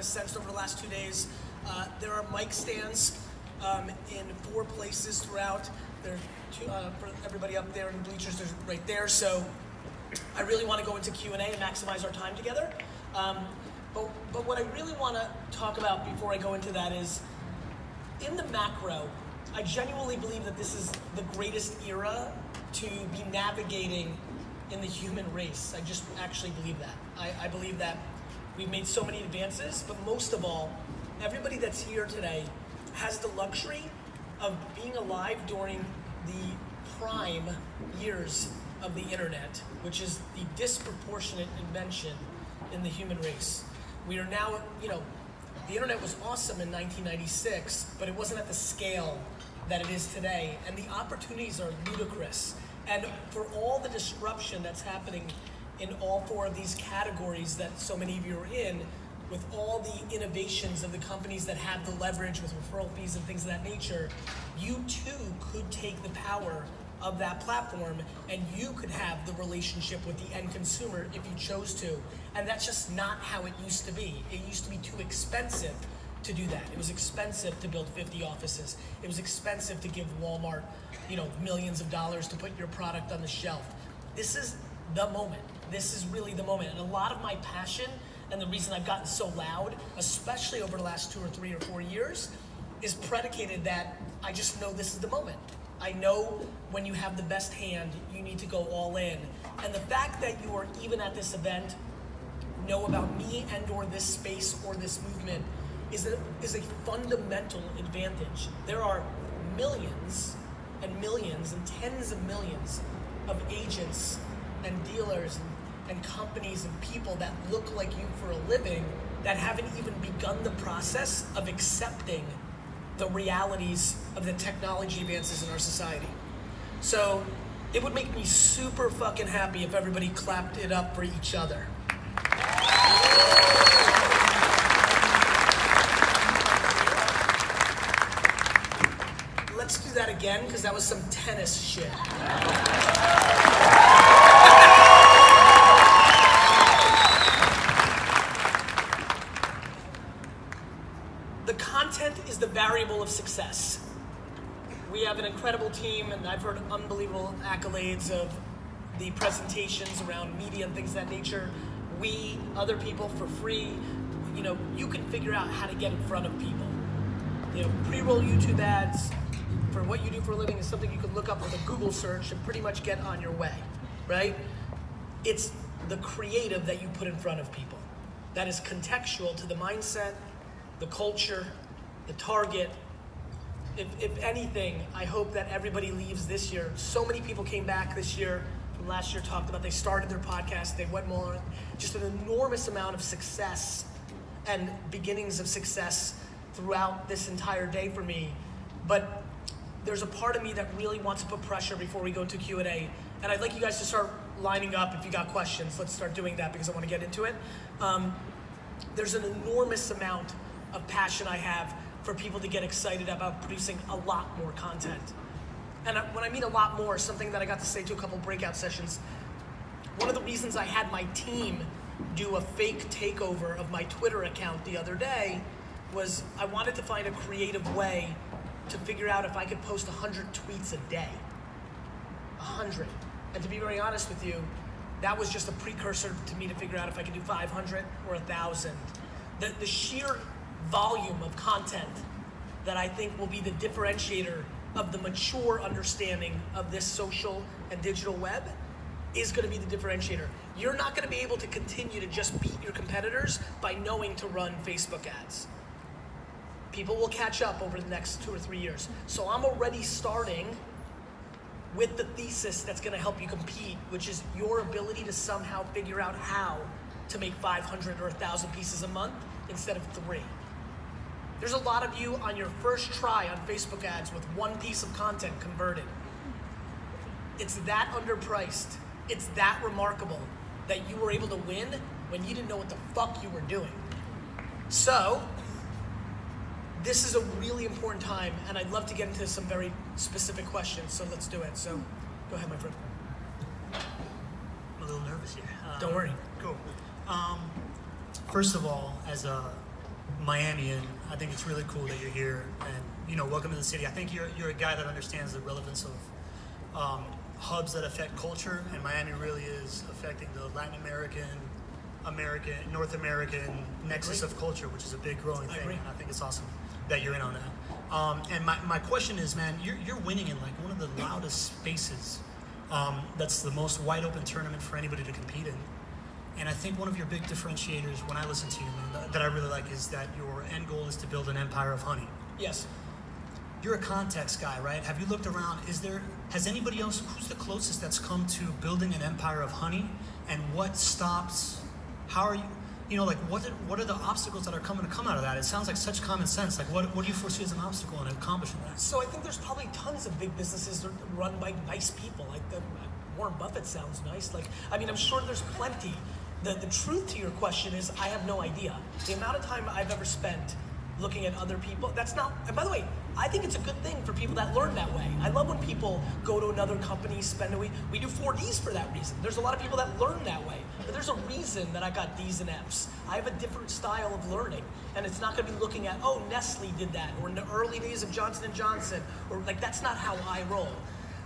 kind of sensed over the last 2 days. There are mic stands in 4 places throughout. There are 2 for everybody up there in the bleachers. There's right there. So I really want to go into Q&A and maximize our time together. But what I really want to talk about before I go into that is, in the macro, I genuinely believe that this is the greatest era to be navigating in the human race. I just actually believe that. I believe that we've made so many advances, but most of all, everybody that's here today has the luxury of being alive during the prime years of the internet, which is the disproportionate invention in the human race. We are now, the internet was awesome in 1996, but it wasn't at the scale that it is today, and the opportunities are ludicrous. And for all the disruption that's happening in all 4 of these categories that so many of you are in, with all the innovations of the companies that have the leverage with referral fees and things of that nature, you too could take the power of that platform and you could have the relationship with the end consumer if you chose to. And that's just not how it used to be. It used to be too expensive to do that. It was expensive to build 50 offices. It was expensive to give Walmart, millions of dollars to put your product on the shelf. This is the moment. This is really the moment. And a lot of my passion and the reason I've gotten so loud, especially over the last 2 or 3 or 4 years, is predicated that I just know this is the moment. I know when you have the best hand, you need to go all in. And the fact that you are even at this event, know about me and or this space or this movement is a fundamental advantage. There are millions and millions and tens of millions of agents and dealers and companies and people that look like you for a living that haven't even begun the process of accepting the realities of the technology advances in our society. So it would make me super fucking happy if everybody clapped it up for each other. Let's do that again, because that was some tennis shit. The content is the variable of success. We have an incredible team, and I've heard unbelievable accolades of the presentations around media and things of that nature. We, other people for free, you can figure out how to get in front of people. Pre-roll YouTube ads for what you do for a living is something you can look up with a Google search and pretty much get on your way, right? It's the creative that you put in front of people that is contextual to the mindset, the culture, the target. If anything, I hope that everybody leaves this year. So many people came back this year from last year, talked about they started their podcast, they went more, just an enormous amount of success and beginnings of success throughout this entire day for me. But there's a part of me that really wants to put pressure before we go into Q&A. And I'd like you guys to start lining up if you got questions. Let's start doing that because I want to get into it. There's an enormous amount of passion I have for people to get excited about producing a lot more content. And when I mean a lot more, something that I got to say to a couple breakout sessions, one of the reasons I had my team do a fake takeover of my Twitter account the other day was I wanted to find a creative way to figure out if I could post 100 tweets a day. 100. And to be very honest with you, that was just a precursor to me to figure out if I could do 500 or 1,000. The sheer volume of content that I think will be the differentiator of the mature understanding of this social and digital web is going to be the differentiator. You're not going to be able to continue to just beat your competitors by knowing to run Facebook ads. People will catch up over the next 2 or 3 years. So I'm already starting with the thesis that's going to help you compete, which is your ability to somehow figure out how to make 500 or 1,000 pieces a month instead of 3. There's a lot of you on your first try on Facebook ads with 1 piece of content converted. It's that underpriced. It's that remarkable that you were able to win when you didn't know what the fuck you were doing. So, this is a really important time, and I'd love to get into some very specific questions, so let's do it. So, go ahead, my friend. I'm a little nervous here. Don't worry. Cool. First of all, as a Miami, and I think it's really cool that you're here. And welcome to the city. I think you're a guy that understands the relevance of hubs that affect culture, and Miami really is affecting the Latin American, North American nexus of culture, which is a big growing thing. And I think it's awesome that you're in on that. And my question is, man, you're winning in like one of the loudest spaces. That's the most wide open tournament for anybody to compete in. And I think one of your big differentiators when I listen to you, man, that I really like is that your end goal is to build an empire of honey. Yes. You're a context guy, right? Have you looked around? Has anybody else, who's the closest that's come to building an empire of honey? And what stops, how are you, what are the obstacles that are coming to come out of that? It sounds like such common sense. Like what do you foresee as an obstacle in accomplishing that? So I think there's probably tons of big businesses run by nice people. Like Warren Buffett sounds nice. I'm sure there's plenty. The truth to your question is I have no idea. The amount of time I've ever spent looking at other people, that's not, and by the way, I think it's a good thing for people that learn that way. I love when people go to another company, spend a week. We do 4Ds for that reason. There's a lot of people that learn that way. But there's a reason that I got Ds and Fs. I have a different style of learning. And it's not gonna be looking at, oh, Nestle did that, or in the early days of Johnson & Johnson, or that's not how I roll.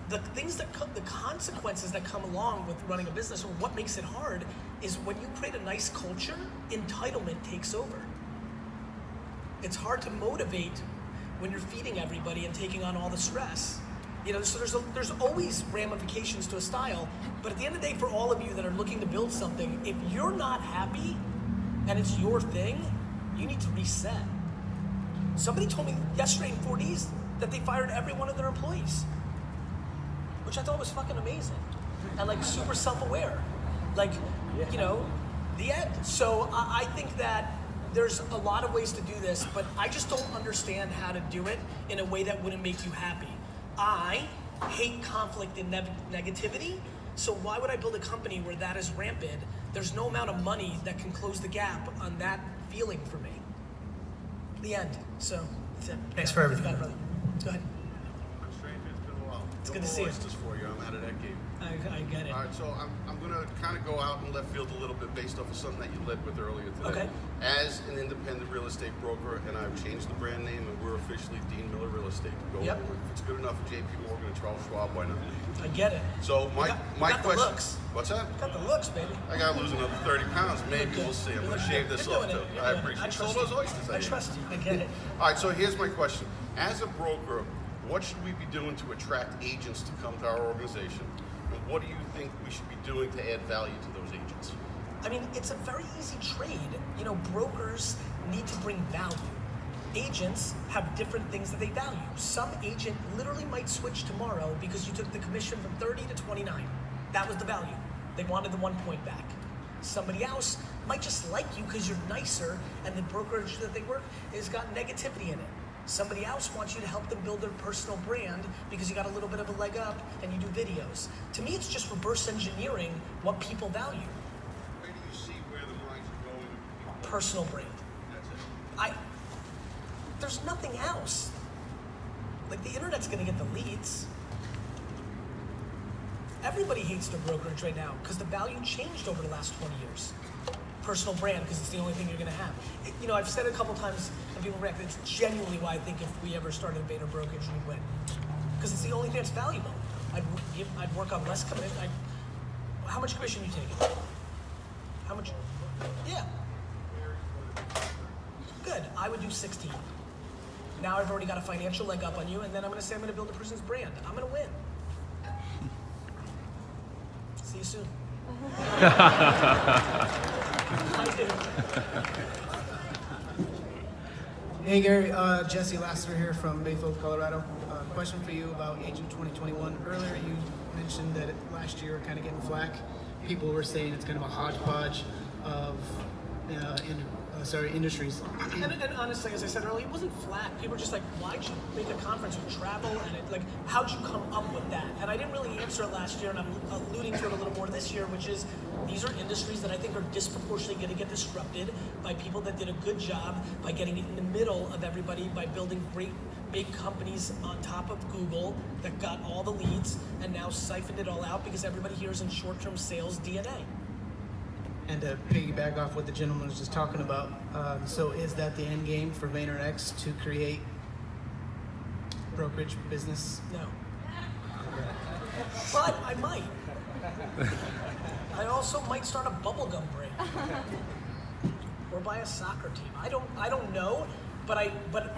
The things that come, the consequences that come along with running a business, or what makes it hard, is when you create a nice culture, entitlement takes over. It's hard to motivate when you're feeding everybody and taking on all the stress. So there's always ramifications to a style, but at the end of the day, for all of you that are looking to build something, if you're not happy and it's your thing, you need to reset. Somebody told me yesterday in 4Ds that they fired every one of their employees, which I thought was fucking amazing and super self-aware. The end. So I think that there's a lot of ways to do this, but I just don't understand how to do it in a way that wouldn't make you happy. I hate conflict and negativity, so why would I build a company where that is rampant? There's no amount of money that can close the gap on that feeling for me. The end. So that's it. Thanks for everything. You got it, brother. Go ahead. I'm strange. It's been a while. It's good to see you. For you. I'm out of that game. I get it. All right, so I'm going to kind of go out in left field a little bit based off of something that you led with earlier today. Okay. As an independent real estate broker, and I've changed the brand name, and we're officially Dean Miller Real Estate. Yep. If it's good enough for JP Morgan and Charles Schwab, why not? I get it. So my got question. The looks. What's that? Got the looks, baby. I got to lose another 30 pounds. Maybe we'll see. I'm going to shave this off too. I appreciate it. So those oysters. I trust you. I get it. All right, so here's my question. As a broker, what should we be doing to attract agents to come to our organization? And what do you think we should be doing to add value to those agents? It's a very easy trade. Brokers need to bring value. Agents have different things that they value. Some agent literally might switch tomorrow because you took the commission from 30 to 29. That was the value. They wanted the 1 point back. Somebody else might just like you because you're nicer and the brokerage that they work has got negativity in it. Somebody else wants you to help them build their personal brand because you got a little bit of a leg up and you do videos. To me, it's just reverse engineering what people value. Where do you see where the minds are going? Personal brand. That's it. There's nothing else. The internet's gonna get the leads. Everybody hates their brokerage right now because the value changed over the last 20 years. Personal brand, because it's the only thing you're gonna have. I've said it a couple times and people react, it's genuinely why I think if we ever started a Vayner brokerage, we'd win. Because it's the only thing that's valuable. I'd work on less commission. How much commission you taking? How much? Yeah. Good, I would do 16. Now I've already got a financial leg up on you, and then I'm gonna say I'm gonna build a person's brand. I'm gonna win. See you soon. Hey Gary, Jesse Lassiter here from Bayfield, Colorado. Question for you about Agent 2021. Earlier you mentioned that last year kind of getting flack. People were saying it's kind of a hodgepodge of industries. And honestly, as I said earlier, it wasn't flat. People were just like, why'd you make a conference with travel? And how'd you come up with that? And I didn't really answer it last year, and I'm alluding to it a little more this year, which is these are industries that I think are disproportionately going to get disrupted by people that did a good job by getting in the middle of everybody, by building great big companies on top of Google that got all the leads and now siphoned it all out because everybody here is in short-term sales DNA. And to piggyback off what the gentleman was just talking about, so is that the end game for VaynerX to create brokerage business? No. But I might. I also might start a bubblegum brand. Or buy a soccer team. I don't know, but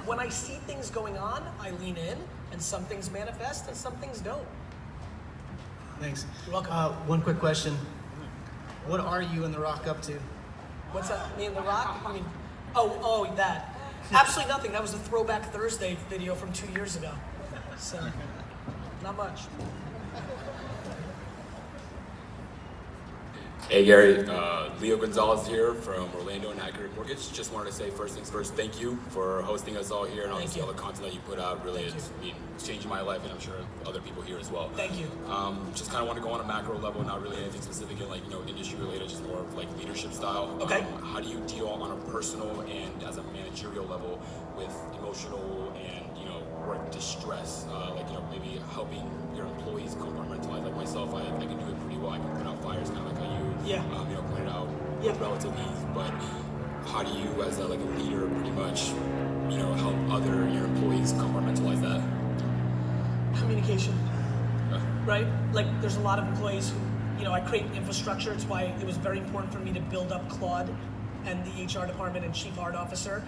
when I see things going on, I lean in, and some things manifest and some things don't. Thanks. You're welcome. One quick question. What are you and The Rock up to? What's that? Me and The Rock? I mean, oh, that. Absolutely nothing. That was the Throwback Thursday video from 2 years ago. So, not much. Hey Gary, Leo Gonzalez here from Orlando and Accurate Mortgage. Just wanted to say first things first, thank you for hosting us all here and obviously all the content that you put out. Really, it's changing my life and I'm sure other people here as well. Thank you. Just kind of want to go on a macro level, not really anything specific in industry related, just more of leadership style. Okay. How do you deal on a personal and as a managerial level with emotional and work distress? Maybe helping your employees compartmentalize. Like myself, I can do it pretty well. I can put out fires, kind of like how you pointed out with relative ease. But how do you, as a leader, pretty much help your employees compartmentalize that? Communication. Right? There's a lot of employees who, I create infrastructure. It's why it was very important for me to build up Claude and the HR department and chief art officer.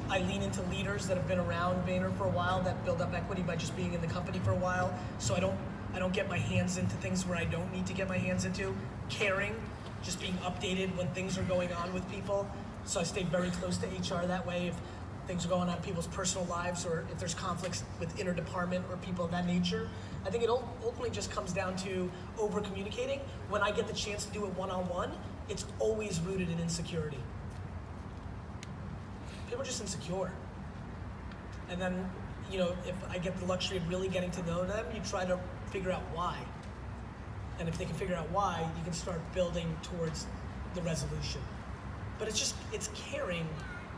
I lean into leaders that have been around Vayner for a while that build up equity by just being in the company for a while. So I don't get my hands into things where I don't need to get my hands into. Caring, just being updated when things are going on with people. So I stay very close to HR that way. If things are going on in people's personal lives or if there's conflicts with inter-department or people of that nature, I think it ultimately just comes down to over-communicating. When I get the chance to do it one-on-one, it's always rooted in insecurity. People are just insecure. And then, if I get the luxury of really getting to know them, you try to figure out why. And if they can figure out why, you can start building towards the resolution. But it's caring,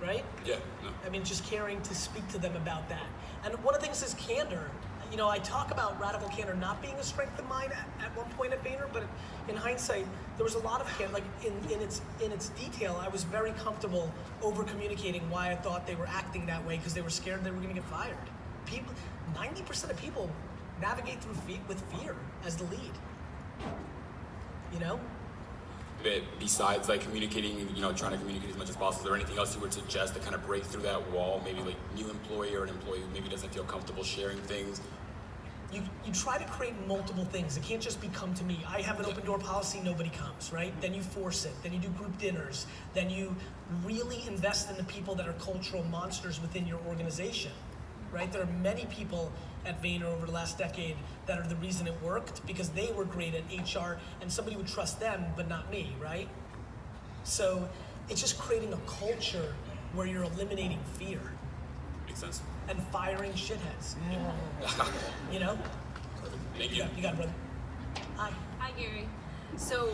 right? Yeah. No. I mean, just caring to speak to them about that. And one of the things is candor. I talk about radical candor not being a strength of mine at one point at Vayner, but in hindsight, there was a lot of candor. In its detail, I was very comfortable over communicating why I thought they were acting that way because they were scared they were going to get fired. 90% of people navigate through with fear as the lead. Besides communicating, trying to communicate as much as possible, is there anything else you would suggest to kind of break through that wall? Maybe new employee or an employee who maybe doesn't feel comfortable sharing things? You try to create multiple things. It can't just be come to me. I have an open door policy, nobody comes, right? Then you force it. Then you do group dinners. Then you really invest in the people that are cultural monsters within your organization, right? There are many people at Vayner over the last decade that are the reason it worked because they were great at HR and somebody would trust them, but not me, right? So it's just creating a culture where you're eliminating fear. Makes sense. And firing shitheads. Thank you. You got it, brother. Hi. Hi, Gary. So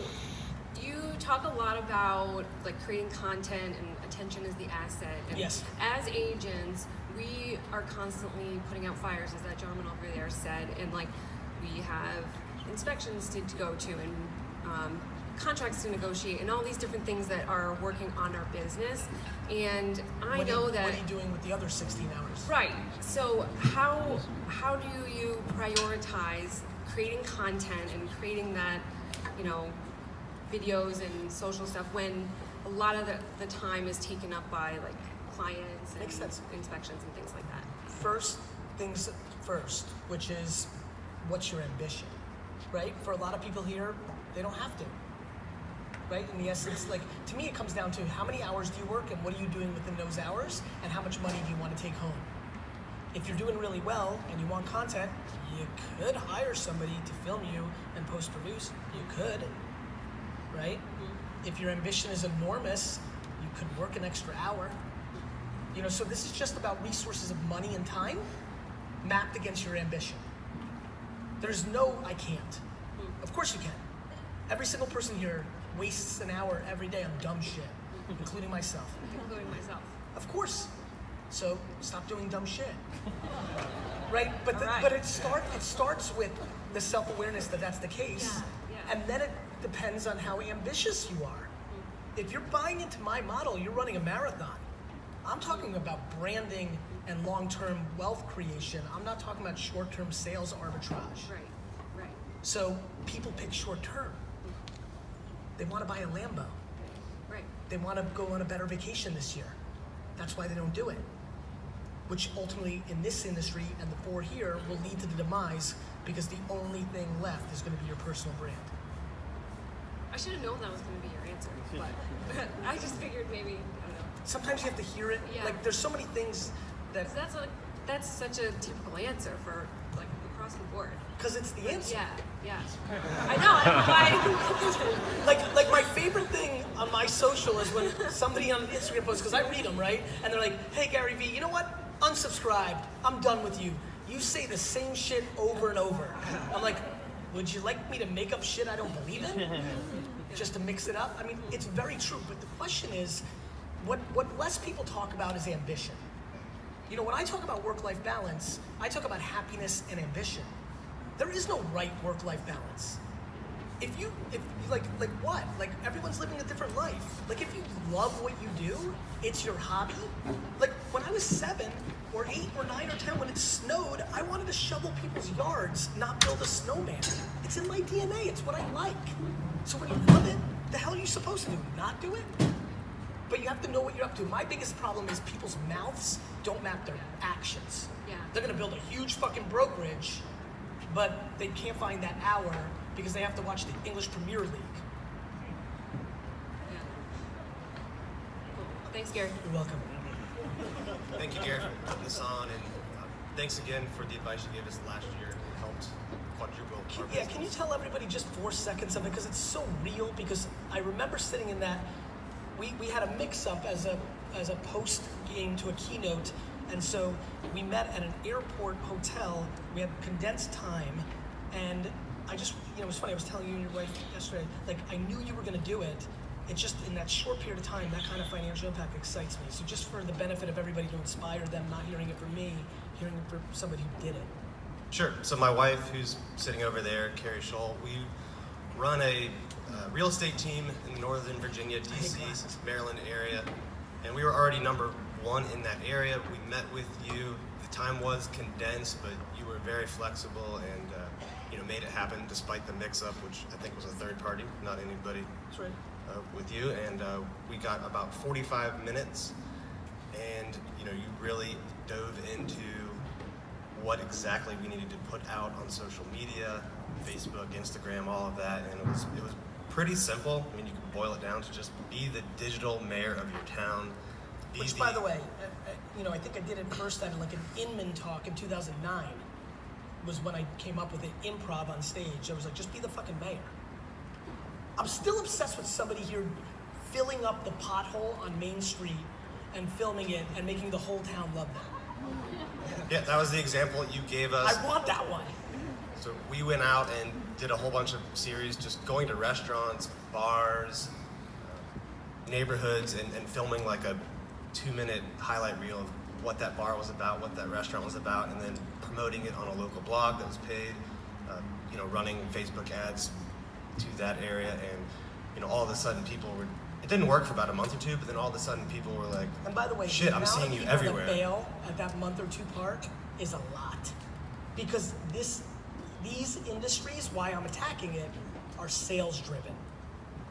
you talk a lot about creating content and attention is the asset. And yes. As agents, we are constantly putting out fires, as that gentleman over there said, and we have inspections to go to and contracts to negotiate and all these different things that are working on our business. And I know that. What are you doing with the other 16 hours? Right. So how do you prioritize creating content and creating that, videos and social stuff when a lot of the time is taken up by clients and inspections and things like that? First things first, which is what's your ambition, right? For a lot of people here, they don't have to, right? In the essence, to me, it comes down to how many hours do you work and what are you doing within those hours and how much money do you want to take home? If you're doing really well and you want content, you could hire somebody to film you and post-produce. You could, right? If your ambition is enormous, you could work an extra hour. So this is just about resources of money and time mapped against your ambition. There's no, I can't. Of course you can. Every single person here wastes an hour every day on dumb shit, including myself. Including myself. Of course. So stop doing dumb shit. Right? But it starts with the self-awareness that that's the case. Yeah. And then it depends on how ambitious you are. if you're buying into my model, you're running a marathon. I'm talking about branding and long-term wealth creation. I'm not talking about short-term sales arbitrage. Right. So people pick short-term. They want to buy a Lambo. Right. They want to go on a better vacation this year. That's why they don't do it. Which ultimately, in this industry and the four here, will lead to the demise, because the only thing left is going to be your personal brand. I should have known that was going to be your answer, but I just figured maybe, I don't know. Sometimes you have to hear it. Yeah. Like, there's so many things that... 'Cause that's such a typical answer for, like, across the board. Because it's the answer. Yeah. I know. Like my favorite thing on my social is when somebody on Instagram posts, because I read them, right? And they're like, hey, Gary V, you know what? Unsubscribe. I'm done with you. You say the same shit over and over. I'm like, would you like me to make up shit I don't believe in? Just to mix it up? I mean, it's very true. But the question is, what less people talk about is ambition. You know, when I talk about work-life balance, I talk about happiness and ambition. There is no right work-life balance. If like what? Like, everyone's living a different life. Like, if you love what you do, it's your hobby. Like, when I was 7 or 8 or 9 or 10, when it snowed, I wanted to shovel people's yards, not build a snowman. It's in my DNA. It's what I like. So when you love it, the hell are you supposed to do? Not do it? But you have to know what you're up to. My biggest problem is people's mouths don't map their actions. Yeah. They're gonna build a huge fucking brokerage, but they can't find that hour because they have to watch the English Premier League. Yeah. Cool. Thanks, Gary. You're welcome. Thank you, Gary, for putting this on, and thanks again for the advice you gave us last year. It helped quadruple our business. Can you tell everybody just 4 seconds of it, because it's so real? Because I remember sitting in that, we had a mix-up as a post-game to a keynote, and so we met at an airport hotel. We had condensed time, and I just, it was funny, I was telling you and your wife yesterday, like, I knew you were gonna do it. It's just in that short period of time, that kind of financial impact excites me. So just for the benefit of everybody, to inspire them, not hearing it from me, hearing it from somebody who did it. Sure. So my wife, who's sitting over there, Carrie Scholl, we run a real estate team in Northern Virginia, DC, Maryland area, and we were already #1 in that area. We met with you. The time was condensed, but you were very flexible and made it happen despite the mix-up, which I think was a third party, not anybody. That's right. With you, and we got about 45 minutes, and you really dove into what exactly we needed to put out on social media, Facebook, Instagram, all of that, and it was pretty simple. I mean, you can boil it down to just be the digital mayor of your town. Which, by the way, I think I did it first at like an Inman talk in 2009. Was when I came up with it, improv on stage. I was like, just be the fucking mayor. I'm still obsessed with somebody here filling up the pothole on Main Street and filming it and making the whole town love them. Yeah, that was the example you gave us. I want that one. So we went out and did a whole bunch of series, just going to restaurants, bars, neighborhoods, and filming like a 2-minute highlight reel of what that bar was about, what that restaurant was about, and then promoting it on a local blog that was paid, running Facebook ads to that area, and all of a sudden people were, it didn't work for about a month or two, but then all of a sudden people were like, and by the way, shit, I'm seeing you everywhere. The bail at that month or two part is a lot, because these industries, why I'm attacking it, are sales driven,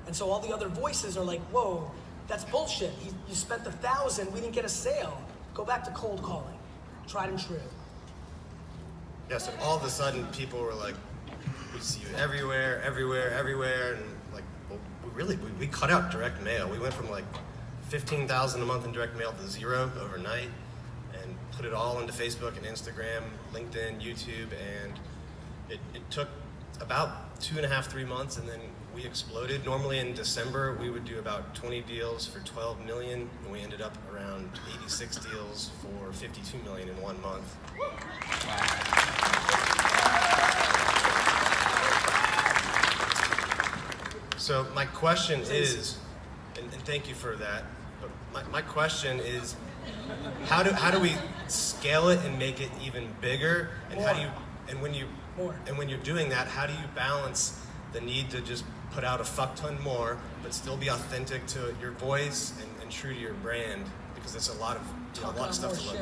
and so all the other voices are like, whoa, that's bullshit. You spent $1,000, we didn't get a sale. Go back to cold calling, tried and true. Yeah, so all of a sudden people were like, we see you everywhere, and like, well, we cut out direct mail. We went from like 15,000 a month in direct mail to 0 overnight, and put it all into Facebook and Instagram, LinkedIn, YouTube, and it took about 2.5, 3 months, and then we exploded. Normally in December, we would do about 20 deals for 12 million, and we ended up around 86 deals for 52 million in 1 month. So my question is, and thank you for that, but my question is, how do we scale it and make it even bigger? And More. how do you, and when you're doing that, how do you balance the need to just put out a fuck ton more, but still be authentic to your voice and true to your brand, because there's a lot of stuff to look.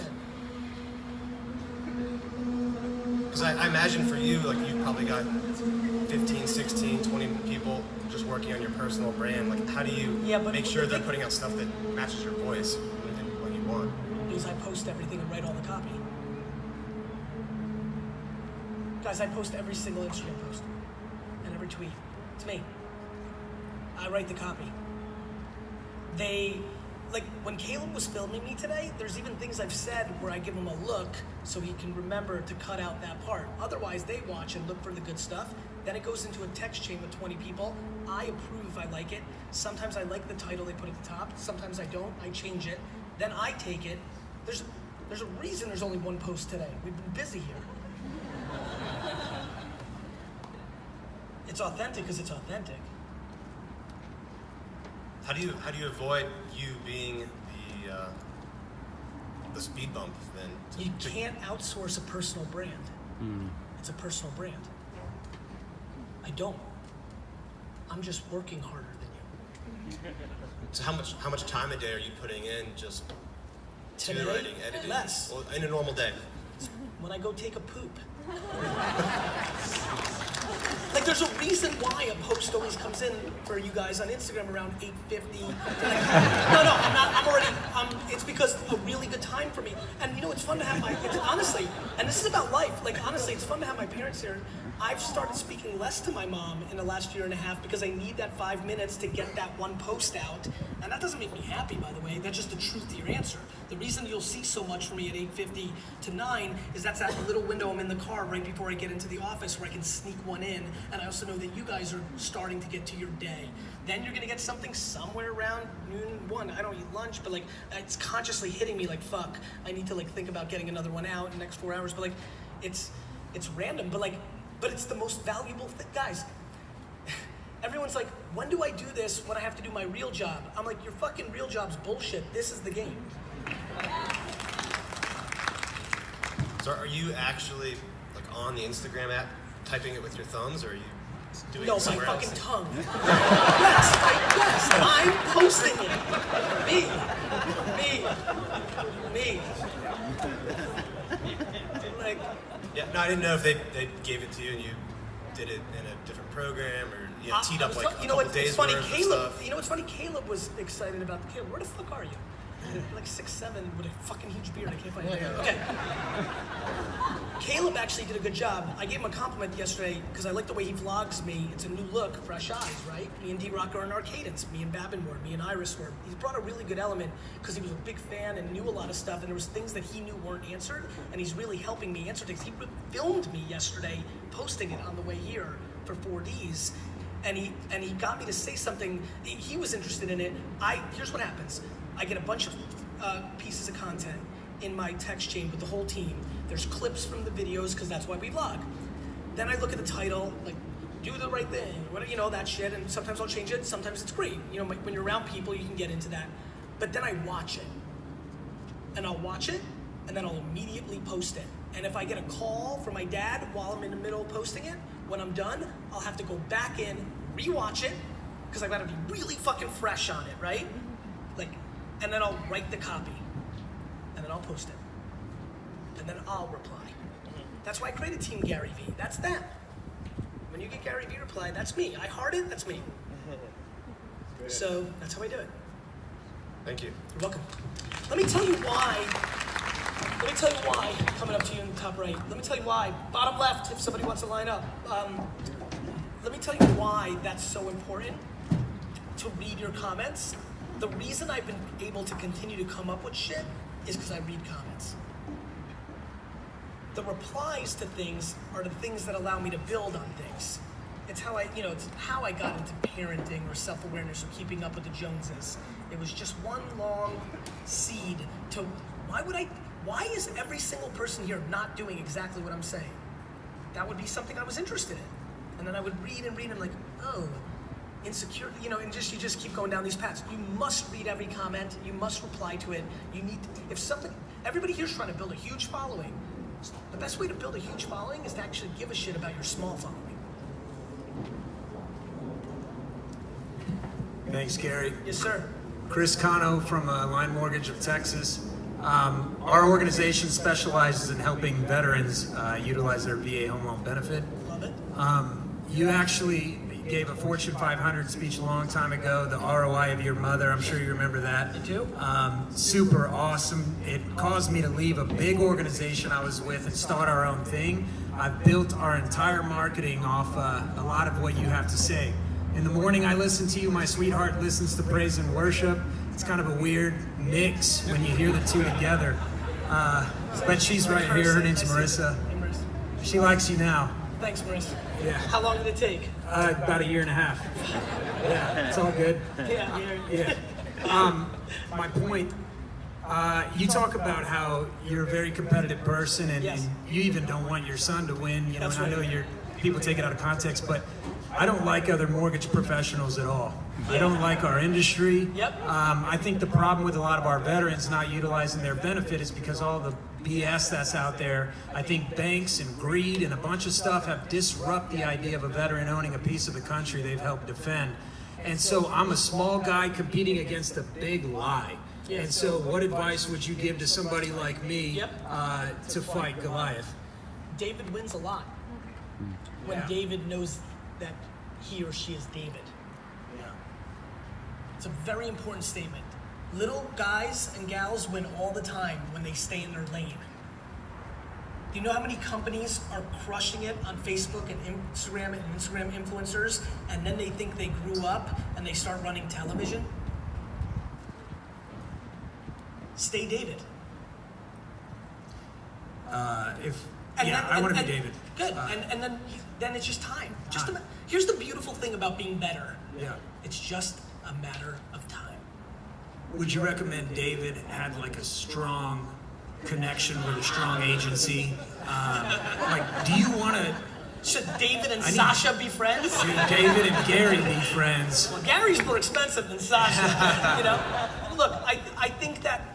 Because I imagine for you, like, you've probably got 15, 16, 20 people just working on your personal brand. Like, how do you make sure they're putting out stuff that matches your voice and what you want? Because I post everything and write all the copy. Guys, I post every single Instagram post and every tweet. It's me. I write the copy. Like, when Caleb was filming me today, there's even things I've said where I give him a look so he can remember to cut out that part. Otherwise, they watch and look for the good stuff. Then it goes into a text chain with 20 people. I approve if I like it. Sometimes I like the title they put at the top. Sometimes I don't. I change it. Then I take it. There's a reason there's only one post today. We've been busy here. It's authentic because it's authentic. How do you avoid you being the speed bump then? You can't outsource a personal brand. It's a personal brand. I don't. I'm just working harder than you. So how much time a day are you putting in just Today, to writing, editing? less. Well, in a normal day. When I go take a poop. Like, there's a reason why a post always comes in for you guys on Instagram around 8:50. It's because a really good time for me. And you know, it's fun to have honestly, and this is about life, like, honestly, it's fun to have my parents here. I've started speaking less to my mom in the last year and a half because I need that 5 minutes to get that one post out. And that doesn't make me happy, by the way. That's just the truth to your answer. The reason you'll see so much from me at 8:50 to 9 is that's that little window I'm in the car right before I get into the office where I can sneak one in. And I also know that you guys are starting to get to your day. Then you're gonna get something somewhere around noon, 1. I don't eat lunch, but like, it's consciously hitting me like, fuck, I need to like think about getting another one out in the next 4 hours. But like, it's random, but it's the most valuable thing. Guys, everyone's like, when do I do this when I have to do my real job? I'm like, your fucking real job's bullshit. This is the game. So are you actually like on the Instagram app typing it with your thumbs, or are you doing No, it my somewhere fucking else? tongue. Yes, I'm posting it. Me. Like, Yeah, no, I didn't know if they gave it to you and you did it in a different program, or you know, teed up like a couple days worth of stuff. You know what's funny? Caleb was excited about the Caleb. Where the fuck are you? Like 6'7" with a fucking huge beard. I can't find it. Okay. Caleb actually did a good job. I gave him a compliment yesterday because I like the way he vlogs me. It's a new look, fresh eyes, right? Me and D-Rock are in our cadence. Me and Babin were. Me and Iris were. He's brought a really good element because he was a big fan and knew a lot of stuff, and there was things that he knew weren't answered, and he's really helping me answer things. He filmed me yesterday, posting it on the way here for 4Ds, and he got me to say something. He was interested in it. Here's what happens. I get a bunch of pieces of content in my text chain with the whole team. There's clips from the videos because that's why we vlog. Then I look at the title, like, do the right thing, what, you know, that shit, and sometimes I'll change it, sometimes it's great. You know, when you're around people, you can get into that. But then I watch it. And I'll watch it, and then I'll immediately post it. And if I get a call from my dad while I'm in the middle of posting it, when I'm done, I'll have to go back in, rewatch it, because I've got to be really fucking fresh on it, right? Like, and then I'll write the copy, and then I'll post it, and then I'll reply. That's why I created Team Gary V. That's them. When you get Gary V reply, that's me. I heart it, that's me. So that's how I do it. Thank you. You're welcome. Let me tell you why, coming up to you in the top right, let me tell you why, bottom left, if somebody wants to line up. Let me tell you why that's so important to read your comments. The reason I've been able to continue to come up with shit is because I read comments. The replies to things are the things that allow me to build on things. It's how I got into parenting or self-awareness or keeping up with the Joneses. It was just one long seed to, why is every single person here not doing exactly what I'm saying? That would be something I was interested in. And then I would read and like, oh, insecure, you know, and you just keep going down these paths. You must read every comment. You must reply to it. You need to, everybody here's trying to build a huge following. The best way to build a huge following is to actually give a shit about your small following. Thanks, Gary. Yes, sir. Chris Cano from Line Mortgage of Texas. Our organization specializes in helping veterans utilize their VA home loan benefit. Love it. You actually gave a Fortune 500 speech a long time ago, the ROI of your mother. I'm sure you remember that. I do. Super awesome. It caused me to leave a big organization I was with and start our own thing. I've built our entire marketing off a lot of what you have to say. In the morning, I listen to you. My sweetheart listens to praise and worship. It's kind of a weird mix when you hear the two together. But she's right here. Her name's Marissa. Hey, Marissa. She likes you now. Thanks, Marissa. Yeah. How long did it take? About 1.5 years. Yeah, it's all good. Yeah. My point, you talk about how you're a very competitive person and, Yes. and you even don't want your son to win, you know, That's and I know right. people take it out of context, but I don't like other mortgage professionals at all. I don't like our industry. Yep. I think the problem with a lot of our veterans not utilizing their benefit is because all the BS that's out there. I think banks and greed and a bunch of stuff have disrupted the idea of a veteran owning a piece of the country they've helped defend. And so I'm a small guy competing against a big lie. And so what advice would you give to somebody like me to fight Goliath? David wins a lot when Yeah. David knows that he or she is David. Yeah. It's a very important statement. Little guys and gals win all the time when they stay in their lane. Do you know how many companies are crushing it on Facebook and Instagram influencers, and then they think they grew up and they start running television? Stay David. I want to be David. Good. And then it's just time. Here's the beautiful thing about being better. Yeah. It's just a matter of time. Would you recommend David had like a strong connection with a strong agency? Do you want to? Should David and Sasha be friends? Should David and Gary be friends? Well, Gary's more expensive than Sasha. You know, look, I think that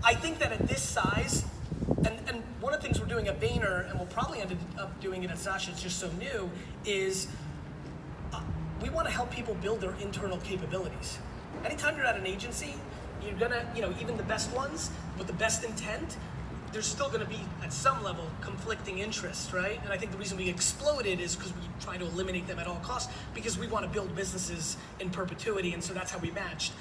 at this size, and one of the things we're doing at Vayner, and we'll probably end up doing it at Sasha, it's just so new, is we want to help people build their internal capabilities. Anytime you're at an agency, you're gonna, even the best ones with the best intent, there's still gonna be, at some level, conflicting interests, right? And I think the reason we exploded is because we try to eliminate them at all costs, because we want to build businesses in perpetuity, and so that's how we matched.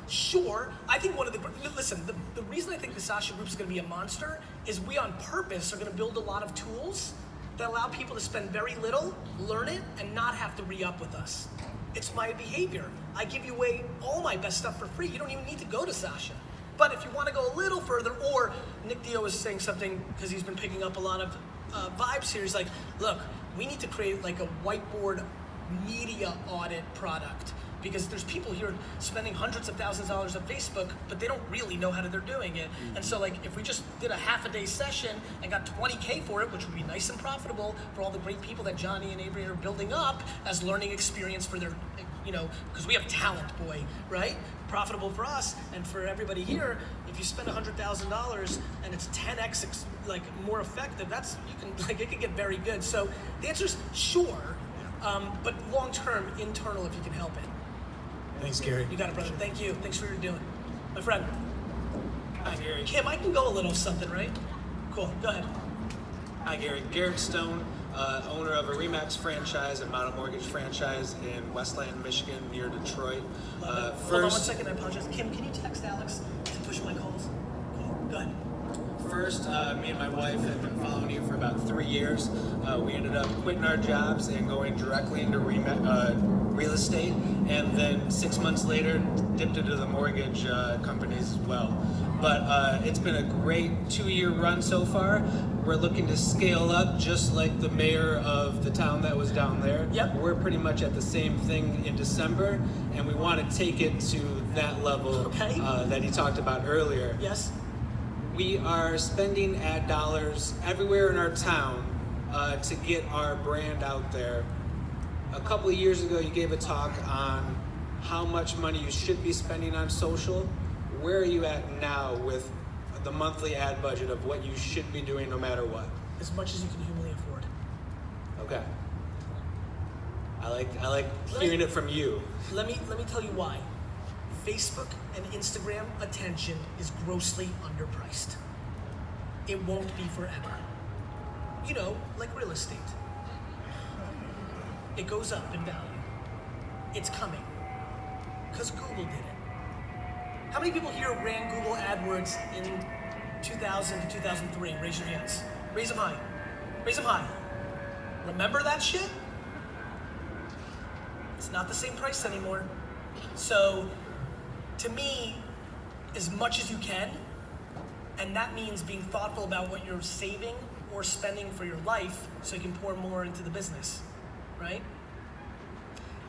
Sure, I think the reason I think the Sasha Group is gonna be a monster is we on purpose are gonna build a lot of tools that allow people to spend very little, learn it, and not have to re-up with us. It's my behavior. I give you away all my best stuff for free. You don't even need to go to Sasha. But if you want to go a little further, or Nick Dio is saying something because he's been picking up a lot of vibes here. He's like, look, we need to create like a whiteboard media audit product, because there's people here spending hundreds of thousands of dollars on Facebook, but they don't really know how they're doing it. And so if we just did a half-a-day session and got $20K for it, which would be nice and profitable for all the great people that Johnny and Avery are building up as learning experience for their, because we have talent, boy, right? Profitable for us and for everybody here. If you spend $100,000 and it's 10x more effective, it can get very good. So the answer is sure, but long-term, internal, if you can help it. Thanks, Gary. You got it, brother. Thank you. Thanks for what you're doing. My friend. Hi, Gary. Kim, I can go a little something, right? Cool. Go ahead. Hi, Gary. Garrett Stone, owner of a RE/MAX franchise and Model Mortgage franchise in Westland, Michigan, near Detroit. Hold on 1 second. I apologize. Kim, can you text Alex to push my calls? Cool. Go ahead. First, me and my wife have been following you for about 3 years. We ended up quitting our jobs and going directly into real estate, and then 6 months later dipped into the mortgage companies as well. But it's been a great 2-year run so far. We're looking to scale up just like the mayor of the town that was down there. Yep. We're pretty much at the same thing in December, and we want to take it to that level that he talked about earlier. Yes. We are spending ad dollars everywhere in our town to get our brand out there. A couple of years ago, you gave a talk on how much money you should be spending on social. Where are you at now with the monthly ad budget of what you should be doing no matter what? As much as you can humanly afford. Okay. I like hearing it from you. Let me tell you why. Facebook and Instagram attention is grossly underpriced. It won't be forever. You know, like real estate. It goes up in value. It's coming. Because Google did it. How many people here ran Google AdWords in 2000 to 2003? Raise your hands. Raise them high. Raise them high. Remember that shit? It's not the same price anymore. So, to me, as much as you can, and that means being thoughtful about what you're saving or spending for your life so you can pour more into the business, right?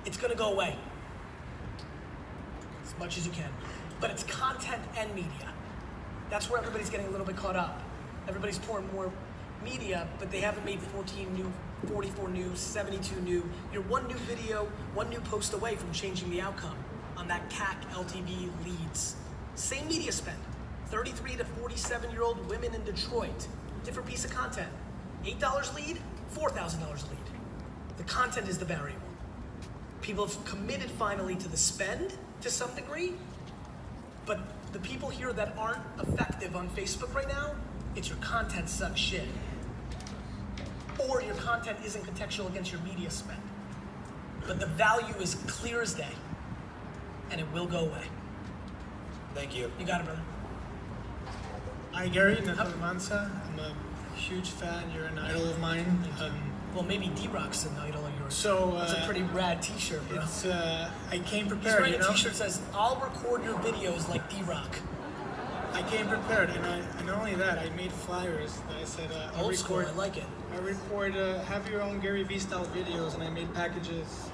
It's gonna go away. As much as you can. But it's content and media. That's where everybody's getting a little bit caught up. Everybody's pouring more media, but they haven't made 14 new, 44 new, 72 new. You're one new video, one new post away from changing the outcome on that CAC LTV leads. Same media spend. 33 to 47-year-old women in Detroit. Different piece of content. $8 lead, $4,000 lead. The content is the variable. People have committed finally to the spend to some degree, but the people here that aren't effective on Facebook right now, it's your content sucks shit. Or your content isn't contextual against your media spend. But the value is clear as day, and it will go away. Thank you. You got it, brother. Hi, Gary. Nathan Mansa. I'm a huge fan. You're an idol of mine. Well, maybe D-Rock's an idol of yours. So it's a pretty rad T-shirt, bro. It's I came He's prepared. wearing You a know, T-shirt that says, "I'll record your videos like D-Rock." I came prepared, and not only that, I made flyers that I said I'll Old school, record. I like it. I record have your own Gary V style videos, and I made packages.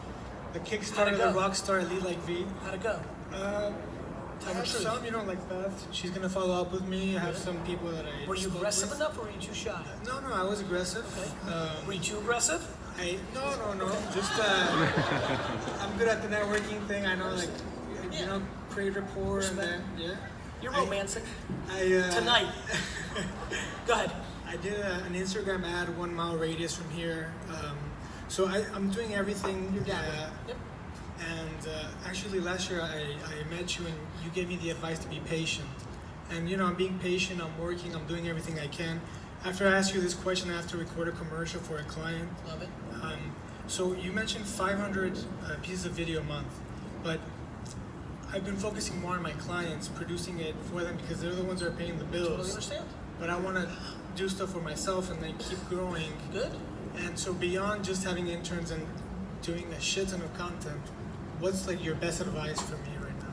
The How'd it Kickstarter, go? the Rockstar, Lead Like V. How'd it go? I me have the truth. some, you know, like Beth. She's gonna follow up with me. I have some people that I. Were you spoke aggressive with. enough, or were you too shy? No, I was aggressive. Okay. Were you too aggressive? No. Just I'm good at the networking thing. I know, like, you know, create rapport and then You're romancing. Tonight. Go ahead. I did an Instagram ad 1 mile radius from here. So I'm doing everything. Yep. And actually last year I met you and you gave me the advice to be patient. And you know, I'm being patient, I'm working, I'm doing everything I can. After I ask you this question, I have to record a commercial for a client. Love it. So you mentioned 500 pieces of video a month, but I've been focusing more on my clients, producing it for them because they're the ones that are paying the bills. Totally understand. But I want to do stuff for myself and then keep growing. Good. And so beyond just having interns and doing a shit ton of content, what's like your best advice for me right now?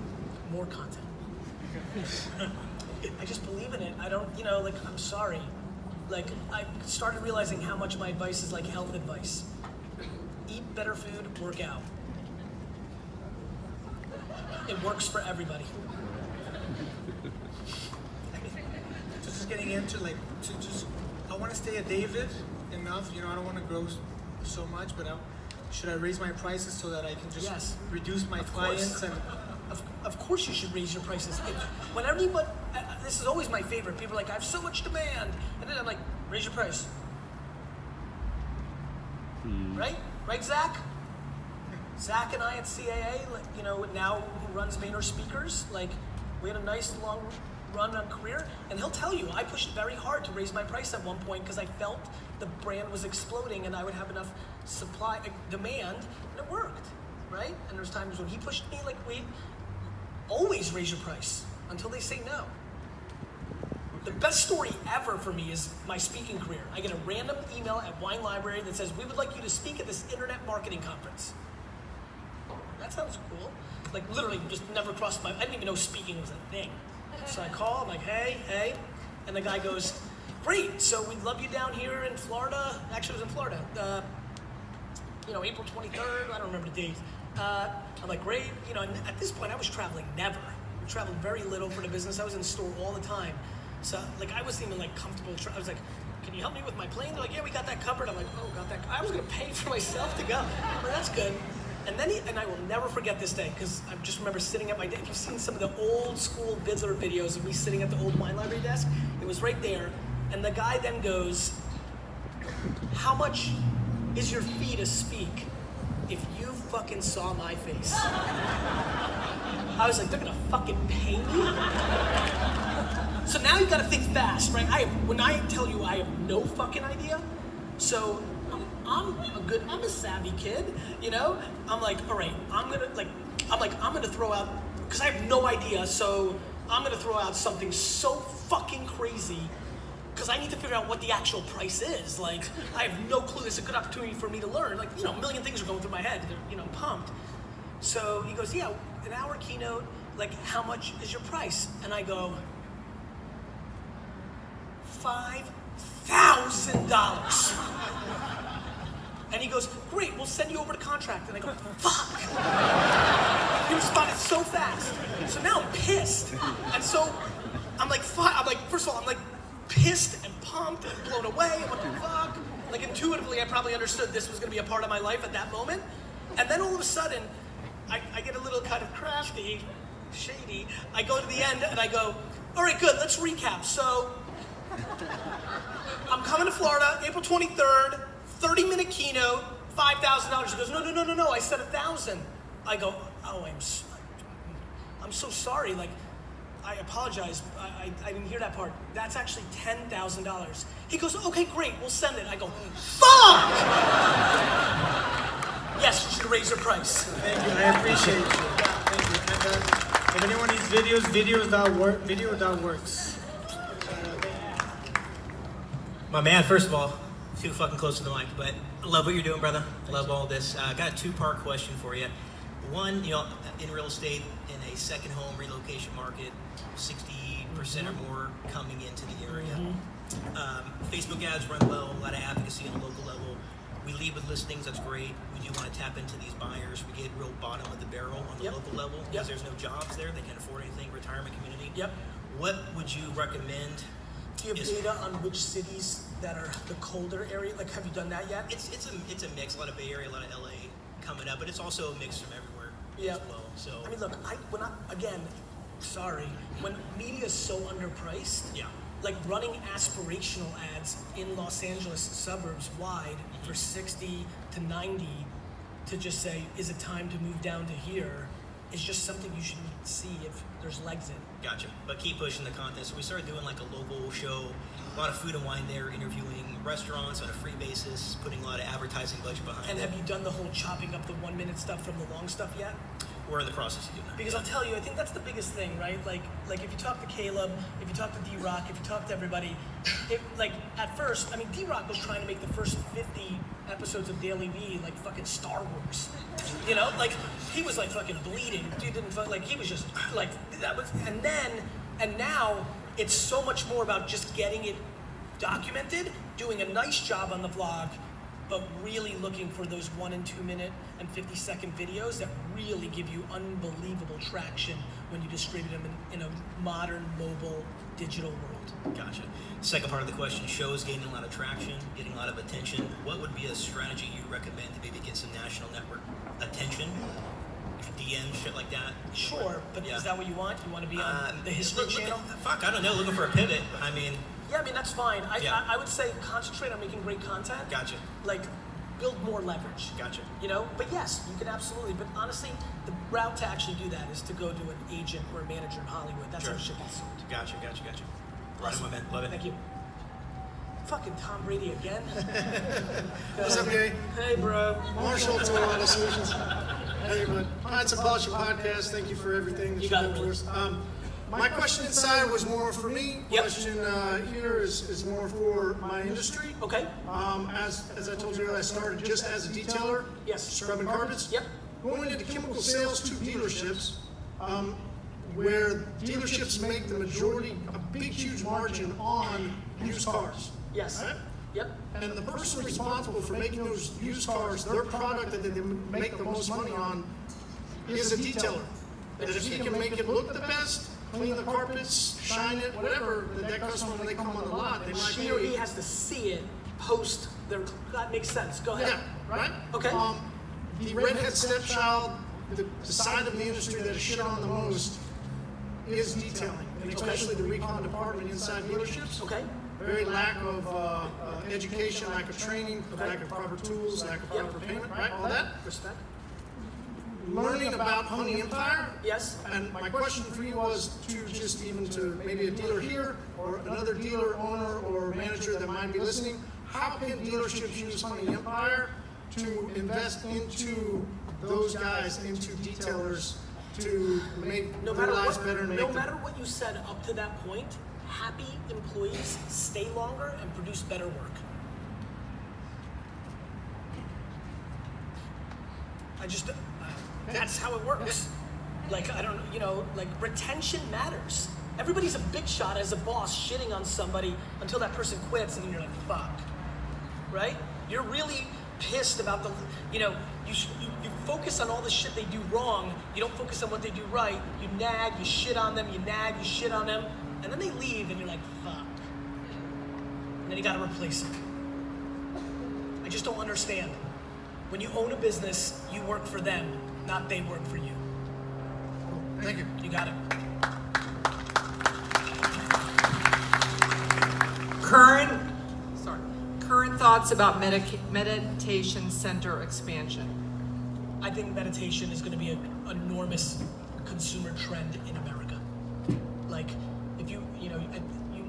More content. I just believe in it. I don't, you know, like, I'm sorry. Like, I started realizing how much my advice is like health advice. Eat better food, work out. It works for everybody. So just getting into like, I want to stay at David enough, you know, I don't want to grow so much, but should I raise my prices so that I can just reduce my clients? And Of course you should raise your prices. When anybody, this is always my favorite. People are like, I have so much demand. And then I'm like, raise your price. Right? Right, Zach? Zach and I at CAA, like, you know, now who runs Vayner Speakers, like, we had a nice long run on career, and he'll tell you, I pushed very hard to raise my price at one point because I felt the brand was exploding and I would have enough demand, and it worked, right? And there's times when he pushed me, like, we always raise your price until they say no. The best story ever for me is my speaking career. I get a random email at Wine Library that says, we would like you to speak at this internet marketing conference. That sounds cool. Like, literally just never crossed my, I didn't even know speaking was a thing. So I call, I'm like, hey, and the guy goes, great, so we'd love you down here in Florida. Actually, it was in Florida. You know, April 23rd, I don't remember the date. I'm like, great, you know, and at this point I was traveling never. I traveled very little for the business. I was in the store all the time. So, like, I wasn't even, like, comfortable. I was like, can you help me with my plane? They're like, yeah, we got that covered. I'm like, oh, got that. I was going to pay for myself to go. I'm like, that's good. And then and I will never forget this day, because I just remember sitting at my desk. If you've seen some of the old school Bidler videos of me sitting at the old Wine Library desk, it was right there. And the guy then goes, how much is your fee to speak? if you fucking saw my face, I was like, they're gonna fucking pay me? So now you gotta think fast, right? When I tell you I have no fucking idea, so I'm a savvy kid, you know? I'm like, all right, I'm gonna throw out, because I have no idea, so I'm gonna throw out something so fucking crazy, because I need to figure out what the actual price is. Like, I have no clue. It's a good opportunity for me to learn. Like, you know, a million things are going through my head. They're, you know, pumped. So he goes, yeah, an hour keynote, like, how much is your price? And I go, $5,000. And he goes, great, we'll send you over the contract. And I go, fuck. He responded so fast. So now I'm pissed. And so I'm like, first of all, I'm like pissed and pumped and blown away. What the fuck? Like intuitively, I probably understood this was gonna be a part of my life at that moment. And then all of a sudden, I get a little kind of crafty, shady. I go to the end and I go, all right, good, let's recap. So, I'm coming to Florida, April 23rd, 30-minute keynote, $5,000. He goes, no, I said 1,000. I go, oh, I'm so sorry. Like, I apologize. I didn't hear that part. That's actually $10,000. He goes, okay, great, we'll send it. I go, fuck! Yes, you should raise your price. Thank you, I appreciate you. Yeah, thank you. And, if anyone needs videos, video.works. My man, first of all, too fucking close to the mic, but I love what you're doing, brother. Love all this. I got a two-part question for you. One, you know, in real estate, in a second home relocation market, 60% or more coming into the area. Facebook ads run well, a lot of advocacy on a local level. We lead with listings, that's great. We do want to tap into these buyers. We get real bottom of the barrel on the local level because there's no jobs there. They can't afford anything, retirement community. What would you recommend? Do you have data on which cities that are the colder area? Like, have you done that yet? It's a mix. A lot of Bay Area, a lot of LA coming up, but it's also a mix from everywhere as well. So I mean, look, when media is so underpriced, like running aspirational ads in Los Angeles suburbs wide for 60 to 90 to just say, is it time to move down to here, is just something you should see if there's legs in. Gotcha. But keep pushing the content. So we started doing like a local show, a lot of food and wine there, interviewing restaurants on a free basis, putting a lot of advertising budget behind it. And have you done the whole chopping up the 1 minute stuff from the long stuff yet? We're in the process of doing that. Because I'll tell you, I think that's the biggest thing, right? Like if you talk to Caleb, if you talk to D-Rock, if you talk to everybody, at first, I mean, D-Rock was trying to make the first 50 episodes of Daily V like fucking Star Wars. You know, like he was like fucking bleeding. Dude didn't like he was just like that was, and now it's so much more about just getting it documented, doing a nice job on the vlog, but really looking for those 1 and 2 minute and 50-second videos that really give you unbelievable traction when you distribute them in a modern, mobile, digital world. Gotcha. Second part of the question, shows gaining a lot of traction, getting a lot of attention. What would be a strategy you recommend to maybe get some national network attention? DM, shit like that? Sure, but is that what you want? You want to be on the History Channel? Fuck, I don't know, looking for a pivot. I mean... Yeah, I mean, that's fine. I would say concentrate on making great content. Gotcha. Like, build more leverage. Gotcha. You know? But yes, you can absolutely. But honestly, the route to actually do that is to go to an agent or a manager in Hollywood. That's how shit gets sold. Gotcha. Right on, my man. Love it. Thank you. Fucking Tom Brady again. What's up, Gary? Hey, bro. Marshall, Toronto Solutions. Hey, bud. It's a Polish podcast. Thank you for everything that you got for us. My question inside was more for me. Question here is more for my industry. Okay. As I told you earlier, I started just as a detailer. Yes. Scrubbing carpets. Yep. Going into chemical sales to dealerships, where dealerships make the majority, a big, huge margin on used cars. Yes. Right? Yep. And the person responsible for making those used cars, their product that they make the most money on, is a detailer. And if he can make it look the best, clean the carpets, shine it, whatever, that customer, when they come on the lot, they might She or he has to see it post their, that makes sense. Go ahead. Yeah, right? Okay. The redhead stepchild, the side of the industry that is shit on the most is detailing. and especially the recon department inside dealerships. Okay. Very lack of education, lack of training, lack of proper tools, lack of proper payment, right? All that. Respect. Learning about Honey Empire. Yes. And my question for you was to just even to maybe a dealer here or another dealer, owner, or manager that might be listening, how can dealerships use Honey Empire to invest into those guys, into detailers, to make their lives better and make no matter what you said up to that point, happy employees stay longer and produce better work. That's how it works. Like, I don't, like retention matters. Everybody's a big shot as a boss shitting on somebody until that person quits and you're like, fuck, right? You're really pissed about you focus on all the shit they do wrong. You don't focus on what they do right. You nag, you shit on them, you nag, you shit on them, and then they leave and you're like, fuck. And then you gotta replace them. I just don't understand. When you own a business, you work for them, not they work for you. Thank you. You got it. Current thoughts about meditation center expansion. I think meditation is going to be an enormous consumer trend in America. Like, if you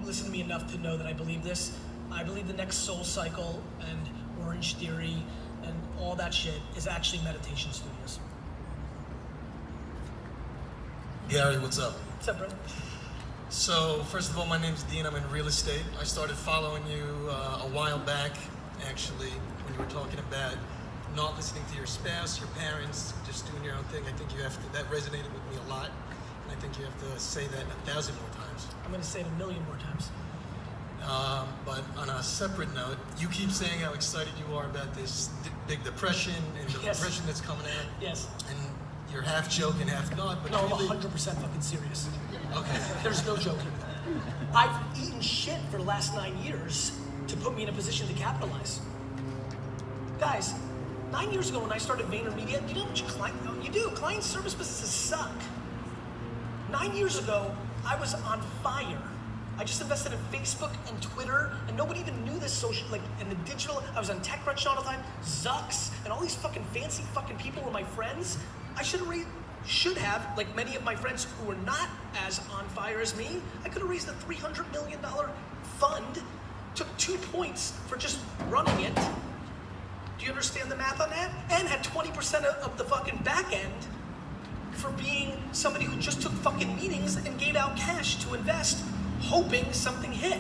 listen to me enough to know that I believe this. I believe the next Soul Cycle and Orange Theory and all that shit is actually meditation studios. Gary, what's up? What's up, bro? So, first of all, my name's Dean. I'm in real estate. I started following you a while back, actually, when you were talking about not listening to your spouse, your parents, just doing your own thing. I think that resonated with me a lot. And I think you have to say that 1,000 more times. I'm going to say it 1,000,000 more times. But on a separate note, you keep saying how excited you are about this big depression and the depression that's coming out. Yes. And you're half joking, half not, but no, really... I'm 100% fucking serious. Okay. There's no joking. I've eaten shit for the last 9 years to put me in a position to capitalize. Guys, 9 years ago when I started VaynerMedia, you know what you do? Client service businesses suck. 9 years ago, I was on fire. I just invested in Facebook and Twitter, and nobody even knew this social, in the digital. I was on TechCrunch all the time, Zucks, and all these fucking fancy fucking people were my friends. I should have, like many of my friends who were not as on fire as me, I could have raised a $300 million fund, took 2 points for just running it. Do you understand the math on that? And had 20% of the fucking back end for being somebody who just took fucking meetings and gave out cash to invest, hoping something hit.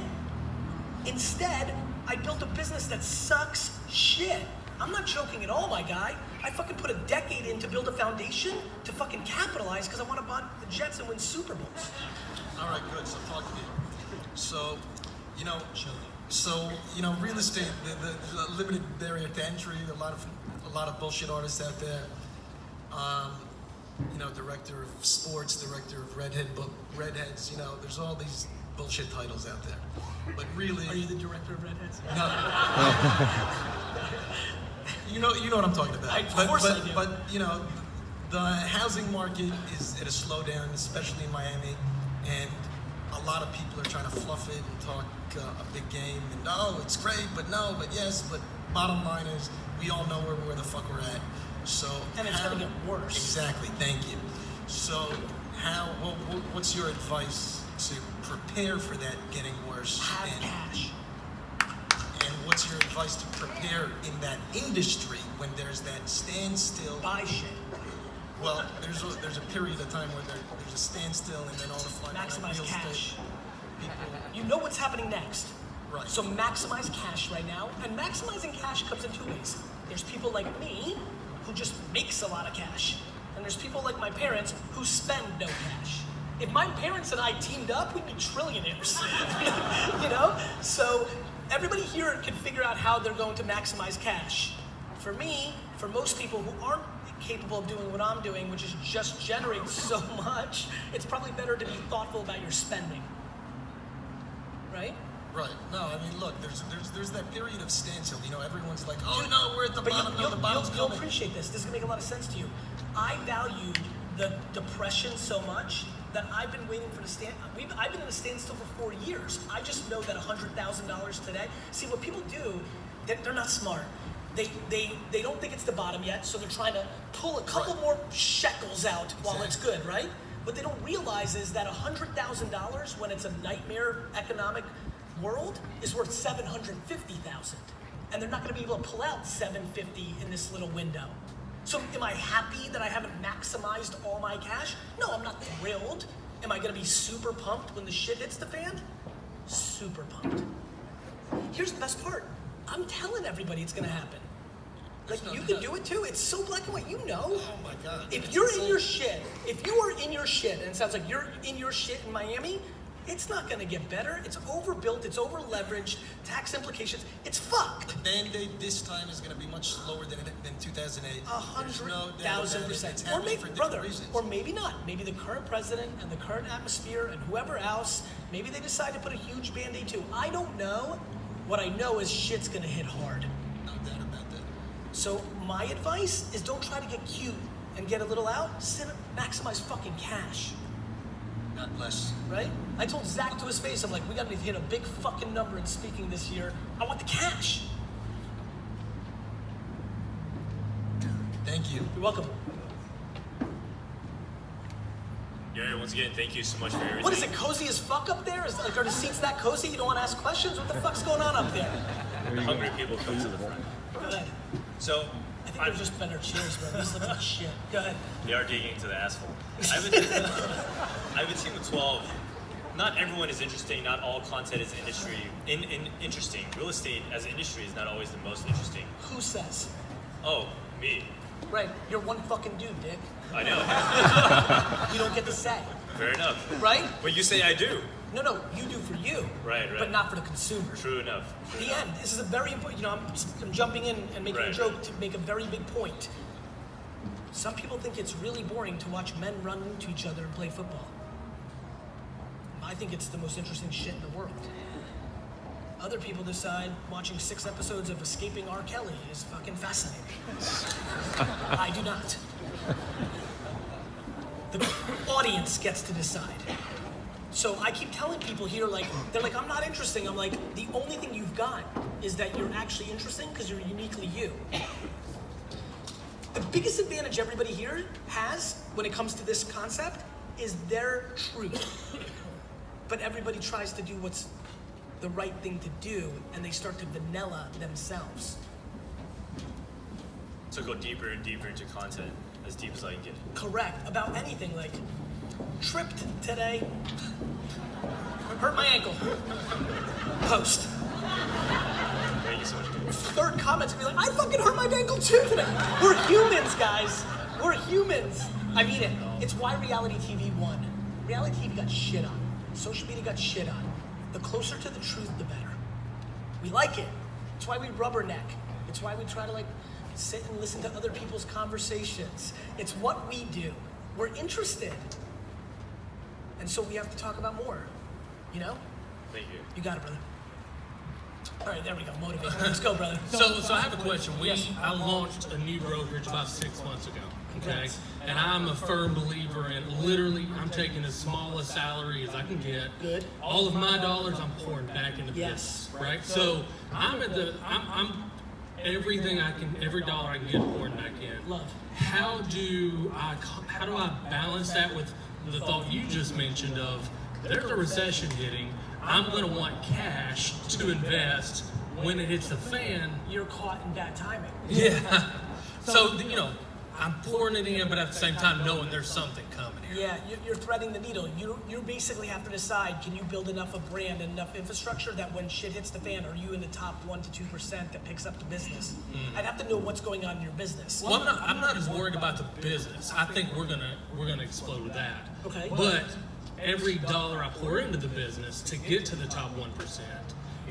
Instead, I built a business that sucks shit. I'm not joking at all, my guy. I fucking put a decade in to build a foundation to fucking capitalize because I want to buy the Jets and win Super Bowls. All right, good. So talk to me. So, real estate, the limited barrier to entry, a lot of bullshit artists out there. Director of sports, director of Redheads, there's all these bullshit titles out there. But really... Are you the director of Redheads? No. You know what I'm talking about. Of course I do. But, the housing market is at a slowdown, especially in Miami, and a lot of people are trying to fluff it and talk a big game, and it's great, but no, but yes, but bottom line is, we all know where the fuck we're at. So and it's going to get worse. Exactly, thank you. So what's your advice to prepare for that getting worse? Have cash. And what's your advice to prepare in that industry when there's that standstill? Buy shit. Well, there's a period of time where there's a standstill and then all the flying maximize cash. You know what's happening next. Right. So maximize cash right now. And maximizing cash comes in 2 ways. There's people like me who just makes a lot of cash. And there's people like my parents who spend no cash. If my parents and I teamed up, we'd be trillionaires. So everybody here can figure out how they're going to maximize cash. For me, for most people who aren't capable of doing what I'm doing, which is just generate so much, it's probably better to be thoughtful about your spending. Right? Right. No, I mean, look, there's that period of standstill. Everyone's like, oh no, we're at the bottom. No, the bottom's coming. You'll appreciate this. This is gonna make a lot of sense to you. I valued the depression so much that I've been waiting for the stand. I've been in a standstill for 4 years. I just know that $100,000 today. See, what people do, they're not smart. They don't think it's the bottom yet, so they're trying to pull a couple more shekels out while it's good, right? What they don't realize is that $100,000, when it's a nightmare economic world, is worth $750,000, and they're not going to be able to pull out $750 in this little window. So am I happy that I haven't maximized all my cash? No, I'm not thrilled. Am I going to be super pumped when the shit hits the fan? Super pumped. Here's the best part. I'm telling everybody it's going to happen. Like, you can do it too. It's so black and white. You know. Oh my God. If you're in your shit, if you are in your shit, and it sounds like you're in your shit in Miami, it's not going to get better. It's overbuilt. It's over-leveraged. Tax implications. It's fucked. The Band-Aid this time is going to be much slower than 2008. 100,000%. Or maybe, brother, or maybe not. Maybe the current president and the current atmosphere and whoever else, maybe they decide to put a huge Band-Aid too. I don't know. What I know is shit's going to hit hard. No doubt about that. So my advice is don't try to get cute and get a little out. Maximize fucking cash. God bless. Right? I told Zach to his face, I'm like, we got to hit a big fucking number in speaking this year. I want the cash. Thank you. You're welcome. Gary, once again, thank you so much for everything. What is it, cozy as fuck up there? Are the seats that cozy? You don't want to ask questions? What the fuck's going on up there? The hungry people come to the front. Good. So, I think they're just better chairs, bro. These look like shit. Go ahead. They are digging into the asphalt. I've been team of 12. Not everyone is interesting. Not all content is interesting. Real estate as an industry is not always the most interesting. Who says? Oh, me. Right. You're one fucking dude, Dick. I know. You don't get to say. Fair enough. Right? But you say I do. No, you do for you. Right. But not for the consumer. True enough. The end. This is a very important, I'm jumping in and making a joke to make a very big point. Some people think it's really boring to watch men run into each other and play football. I think it's the most interesting shit in the world. Other people decide watching 6 episodes of Escaping R. Kelly is fucking fascinating. I do not. The audience gets to decide. So I keep telling people here, they're like, I'm not interesting. I'm like, the only thing you've got is that you're actually interesting because you're uniquely you. The biggest advantage everybody here has when it comes to this concept is their truth. But everybody tries to do what's the right thing to do, and they start to vanilla themselves. So go deeper and deeper into content, as deep as I can get. Correct. About anything, like, tripped today, hurt my ankle, post. Thank you so much. Third comments be like, I fucking hurt my ankle too today. We're humans, guys. We're humans. I mean it. It's why reality TV won. Reality TV got shit on. Social media got shit on. The closer to the truth, the better. We like it. It's why we rubberneck. It's why we try to sit and listen to other people's conversations. It's what we do. We're interested. And so we have to talk about more. You know? Thank you. You got it, brother. All right, there we go. Motivate. Let's go, brother. So I have a question. I launched a new brokerage about 6 months ago. Okay, and I'm a firm believer in literally I'm taking as small a salary as I can get. Good. All of my dollars I'm pouring back into business. Right. So I'm everything I can, every dollar I can get pouring back in. Love. How do I balance that with the thought you just mentioned of there's a recession hitting. I'm going to want cash to invest when it hits the fan. You're caught in bad timing. Yeah. So I'm pouring it in, but at the same time knowing there's something coming here. Yeah, you're threading the needle. You basically have to decide, can you build enough of brand and enough infrastructure that when shit hits the fan, are you in the top 1 to 2% that picks up the business? I'd have to know what's going on in your business. Well, I'm not as worried about the business. I think we're gonna explode with that. Okay. But every dollar I pour into the business to get to the top 1%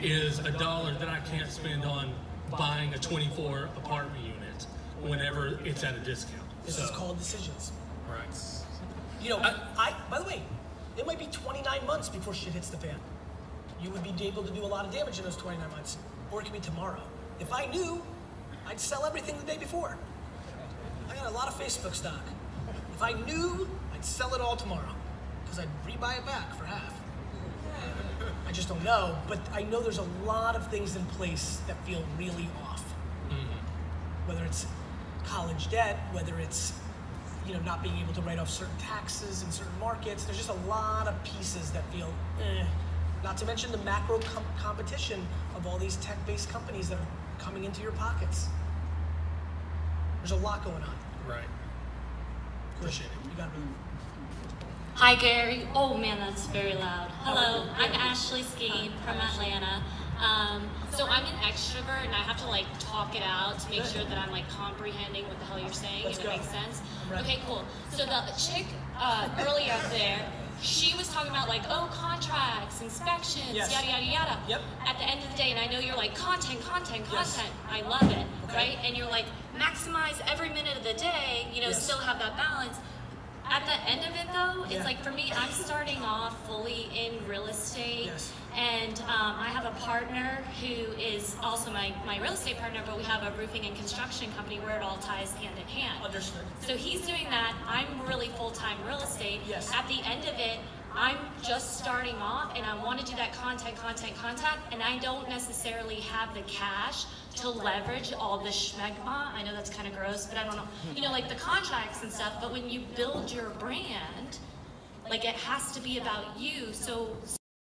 is a dollar that I can't spend on buying a 24 apartment unit whenever it's at a discount. This is called decisions. Right. By the way, it might be 29 months before shit hits the fan. You would be able to do a lot of damage in those 29 months. Or it could be tomorrow. If I knew, I'd sell everything the day before. I got a lot of Facebook stock. If I knew, I'd sell it all tomorrow. because I'd rebuy it back for half. I just don't know, but I know there's a lot of things in place that feel really off. Whether it's college debt, whether it's not being able to write off certain taxes in certain markets. There's just a lot of pieces that feel Not to mention the macro competition of all these tech-based companies that are coming into your pockets. There's a lot going on. Right. Appreciate it. You got it. Hi, Gary. Oh man, that's very loud. Hello, I'm Ashley Skeen from Atlanta. So I'm an extrovert and I have to talk it out to make sure that I'm comprehending what the hell you're saying, if it makes sense. Okay, cool. So the chick earlier there, she was talking about contracts, inspections, yada yada yada. Yep. At the end of the day, and I know you're content. Yes. I love it, right? And you're maximize every minute of the day, still have that balance. At the end of it though, it's for me, I'm starting off fully in real estate. And I have a partner who is also my real estate partner, but we have a roofing and construction company where it all ties hand in hand. Understood. So he's doing that. I'm really full-time real estate. At the end of it, I'm just starting off and I want to do that content, and I don't necessarily have the cash to leverage all the schmegma. I know that's kind of gross, but I don't know. The contracts and stuff, but when you build your brand, it has to be about you. So